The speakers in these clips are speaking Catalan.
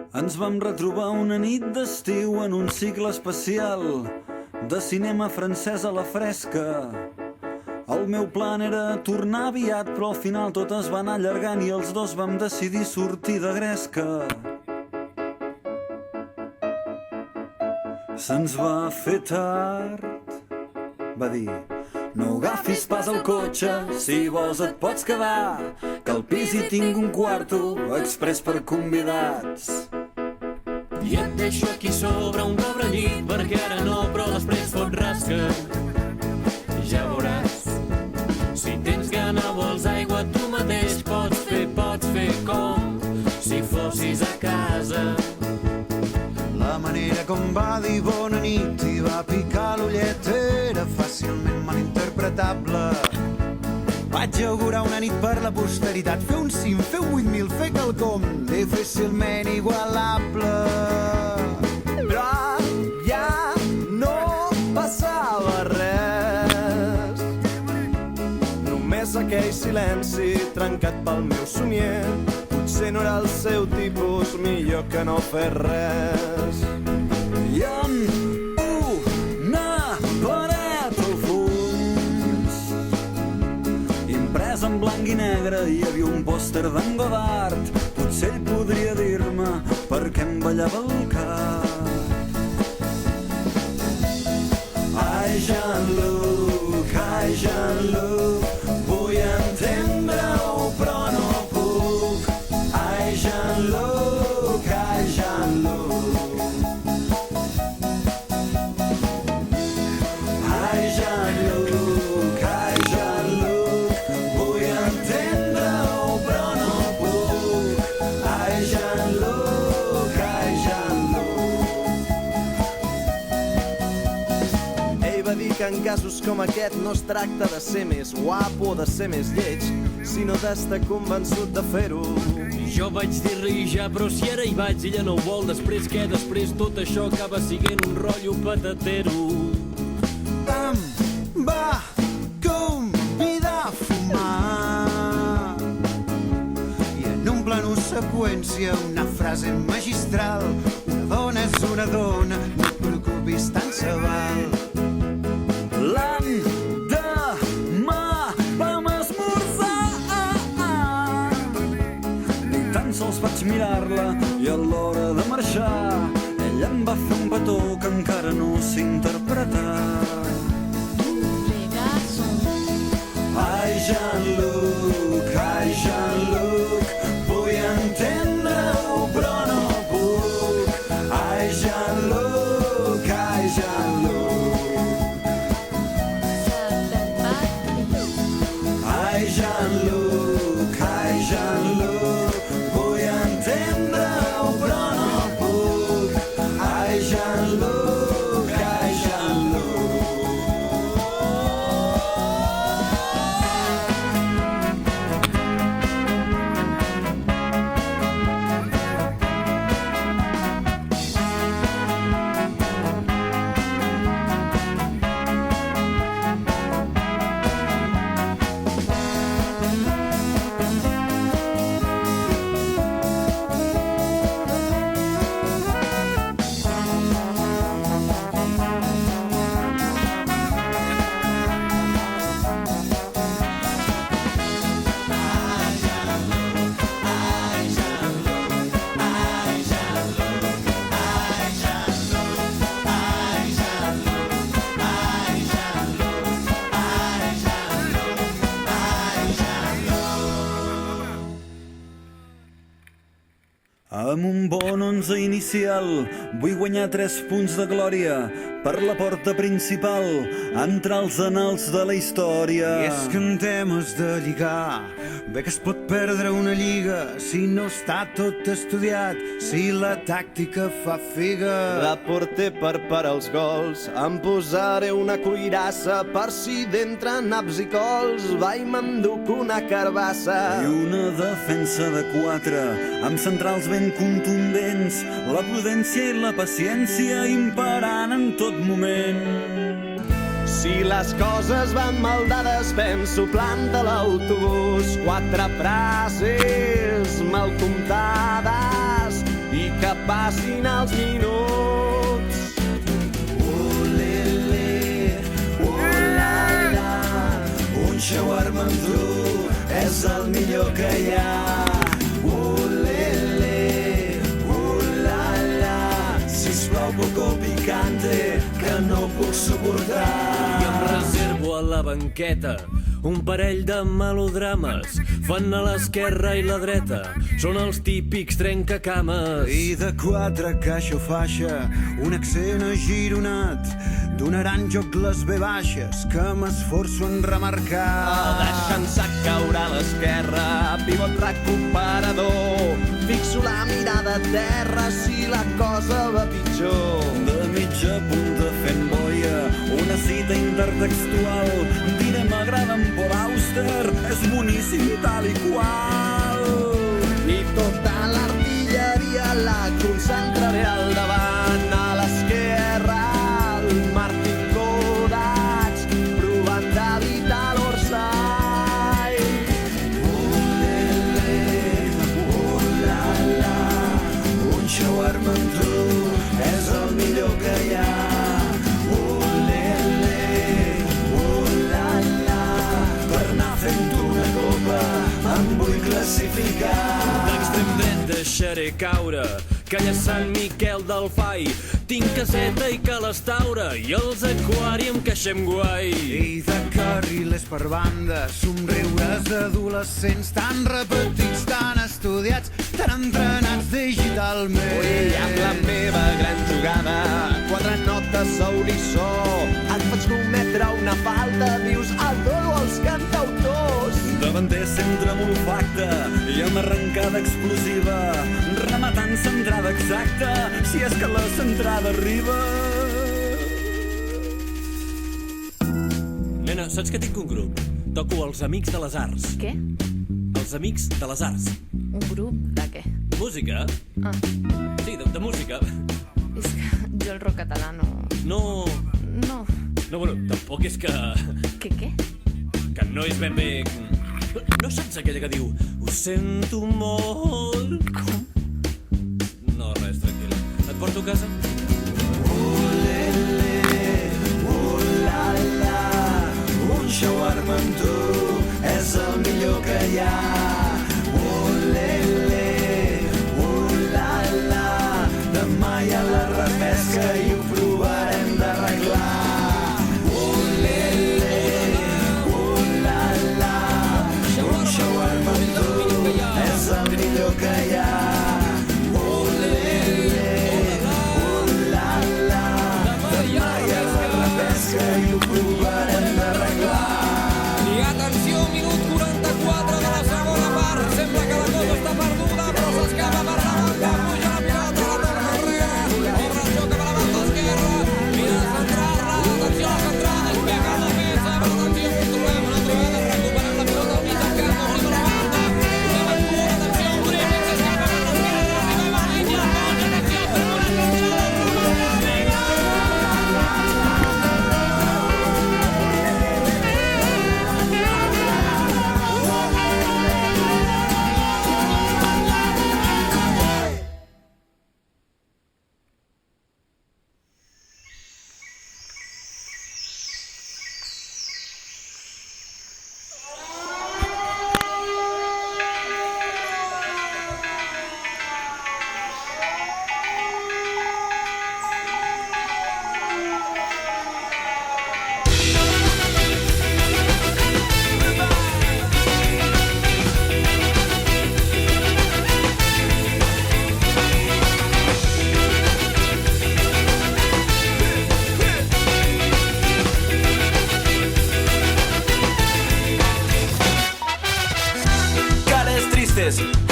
Ens vam retrobar una nit d'estiu en un cicle especial de cinema francès a la fresca. El meu plan era tornar aviat, però al final tot es va anar allargant i els dos vam decidir sortir de gresca. Se'ns va fer tard, va dir: no agafis pas el cotxe, si vols et pots quedar, que al pis hi tinc un quarto express per convidats. I et deixo aquí sobre un cobrellit, perquè ara no, però després fot rasca. Ja veuràs, si tens gana vols aigua tu mateix pots fer com si fossis a casa. La manera com va dir bona nit i va picar l'ullet era fàcilment malinterpretable. Vaig augurar una nit per la posteritat, fer un cim, fer un 8.000, fer quelcom difícilment igualable. Però ja no passava res, només aquell silenci trencat pel meu somier. Potser no era el seu tipus, millor que no fer res. i amb una paret al fons, imprès en blanc i negre, hi havia un pòster d'en Godard. Potser ell podria dir-me per què em ballava el cap. Ai, Jean-Luc, vull entendre-ho, però no puc. Ai, Jean-Luc, ai, Jean-Luc, vull entendre-ho, però no puc. Ai, Jean-Luc, Ell va dir que en casos com aquest no es tracta de ser més guapo o de ser més lleig, sinó d'estar convençut de fer-ho. Jo vaig dir-li ja, però si ara hi vaig, ella no ho vol. Després què? Després tot això acaba siguent un rotllo patatero. em va convidar a fumar i en un plano seqüència una frase magistral: una dona és una dona, no et preocupis, tant se val. L'endemà vam esmorzar, ni tan sols vaig mirar-la i a l'hora de marxar ella em va fer un petó que encara no sé interpretar. Ai, Jean-Luc, vull entendre-ho, però no puc. Ai, Jean-Luc, ai, Jean-Luc, vull entendre-ho, però no puc. Ai, Jean-Luc, ai, Jean-Luc. Amb un bon 11 inicial vull guanyar 3 punts de glòria per la porta principal, entrar als anals de la història. I és que en temes de lligar bé que es pot perdre una lliga si no està tot estudiat, si la tàctica fa figa. De porter per parar els gols em posaré una cuirassa per si d'entre naps i cols va i m'enduc una carbassa. I una defensa de 4 amb centrals ben contundents, la prudència i la paciència imperant en tot moment. Si les coses van mal dades penso planta l'autobús, 4 frases mal comptades i que que passin els minuts. Un shawarma amb tu és el millor que hi ha. Sisplau, poco picante, que no puc suportar. I em reservo a la banqueta un parell de melodrames. Fan a l'esquerra i la dreta, són els típics trencacames. I de quatre caixa o faixa, un accent agironat, donaran joc les ve baixes que m'esforço en remarcar. Deixant-se caure a l'esquerra, pivot recuperador, fixo la mirada a terra si la cosa va pitjor. De mitja punta fent boia, una cita intertextual, diré m'agrada en Paul Auster, és boníssim tal i qual. I tota l'artilleria la concentraré al davant, a l'esquerra, el Martin Kodaks, provant d'evitar l'orsai. Un shawarma amb tu és el millor que hi ha. Per anar fent una copa em vull classificar. D'extrem dret deixaré caure Calla Sant Miquel del Fai. Tinc caseta i calastaura i els aquàrium queeixem guai. I de carrilers per banda, somriures d'adolescents tan repetits, tan estudiats, tan entrenats digitalment. I amb la meva gran jugada, quatre notes a unisó, et faig cometre una falta, dius adoro els cantautors. Davanter centre amb olfacte i amb arrencada explosiva, rematant centrada exacta, si és que la centrada arriba. Nena, saps que tinc un grup? Toco els Amics de les Arts. Què? Els Amics de les Arts. Un grup de què? Música? Ah, Sí, de música. és que jo el rock català no... No... No. No, bueno, tampoc és que... Què? Que no és ben bé... No saps aquella que diu ho sento molt? Com? No, res, tranquil. Et porto a casa? Un shawarma amb tu és el millor que hi ha. Demà hi ha la repesca i ho provarem d'arreglar. Un shawarma amb tu és el millor que hi ha. Demà hi ha la repesca i ho provarem d'arreglar. I atenció, minut 44 de la segona part. Sembla que la cosa està perduda, però s'escapa per la banda. Puja la pilota, la torna enrere. Obre el joc cap a la banda esquerra. Mira de centrar-la, atenció a la centrada. Es pega la mesa, però atenció, controlem una altra vegada. Recuperem la pilota al mig del camp, obrim la banda. Una aventura, atenció, un dribbling, s'escapa per l'esquerra. Arriba a la línia, Pons, atenció, per una retirada.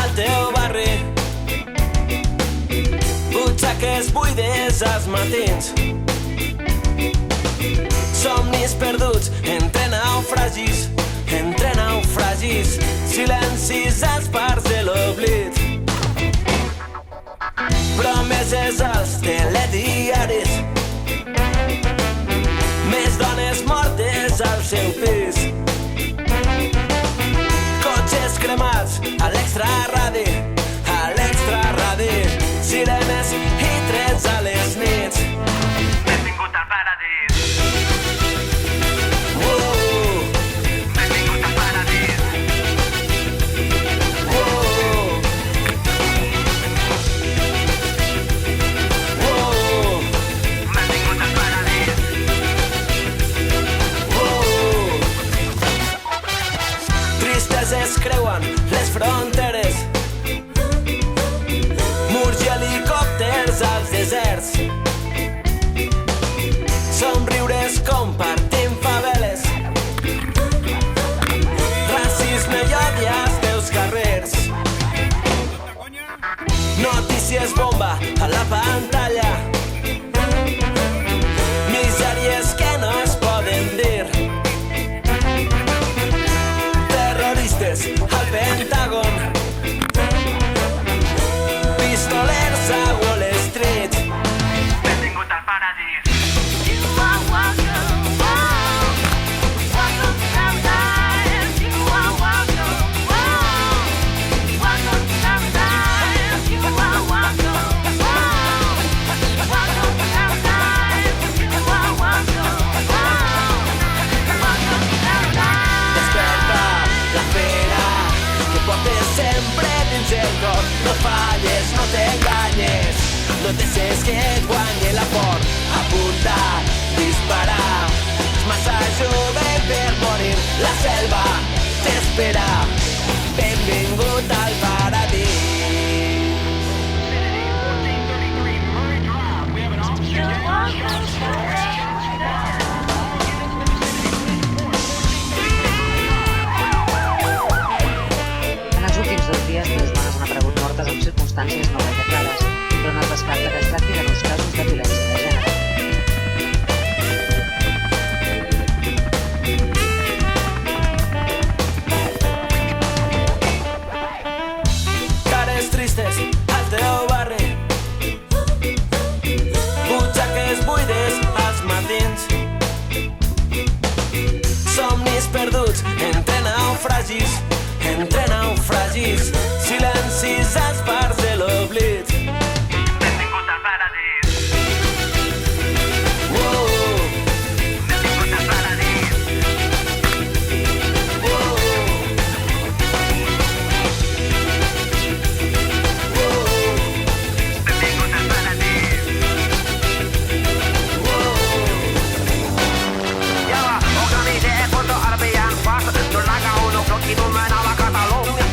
al teu barri, butxaques buides als matins, somnis perduts entre naufragis, silencis als parcs de l'oblit, promeses als telediaris, més dones mortes al seu pis, cotxes cremats a l'extraradi, sirenes més a les nits. Benvingut al paradís. Benvingut al paradís. Benvingut al paradís. Tristes es creuen les fronteres, murs i helicòpters als deserts. Somriures compartim faveles, racisme i odi als teus carrers. Notícies bomba a la pantalla, misèries que no es poden dir. Terroristes al Pentàgon, pistolers a Wall Street. Benvingut al paradís. Desperta la fera que portes sempre dins el cor. No falles, no t'enganyes, no deixes que et guanyi la por. Apunta, disparar, és massa jove per morir. La selva t'espera, benvingut al paradís. En els últims 2 dies, 3 dones han aparegut mortes en circumstàncies no gaire clares, però no es descarta que es tracti de nous casos de violència de gènere. Cares tristes al teu barri, butxaques buides als matins, somnis perduts entre naufragis, silencis als bars de l'oblit. Benvingut al paradís. Benvingut al paradís. Benvingut al paradís. يلا organizé foto arabian fast. No la haga uno que no me da la Cataluña.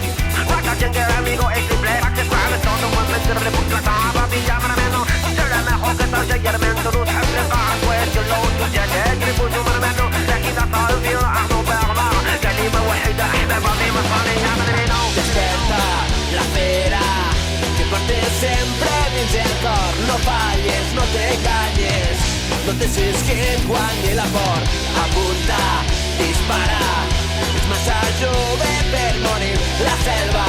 Guarda que el amigo es triple. Aquí está el todo un momento de república. Babilla para menos. Será mejor que tal ayer me entonces explica. Pues yo lo uso ya que tributo para menos. لكن طالبي أحنا بأغلى كلمة واحدة إحنا بغي مصاني يعملينو. Desperta la fera que portes sempre dins el cor. No falles, no t'enganyes, no deixes que et guanyi la por. Apunta, dispara, és massa jove per morir. La selva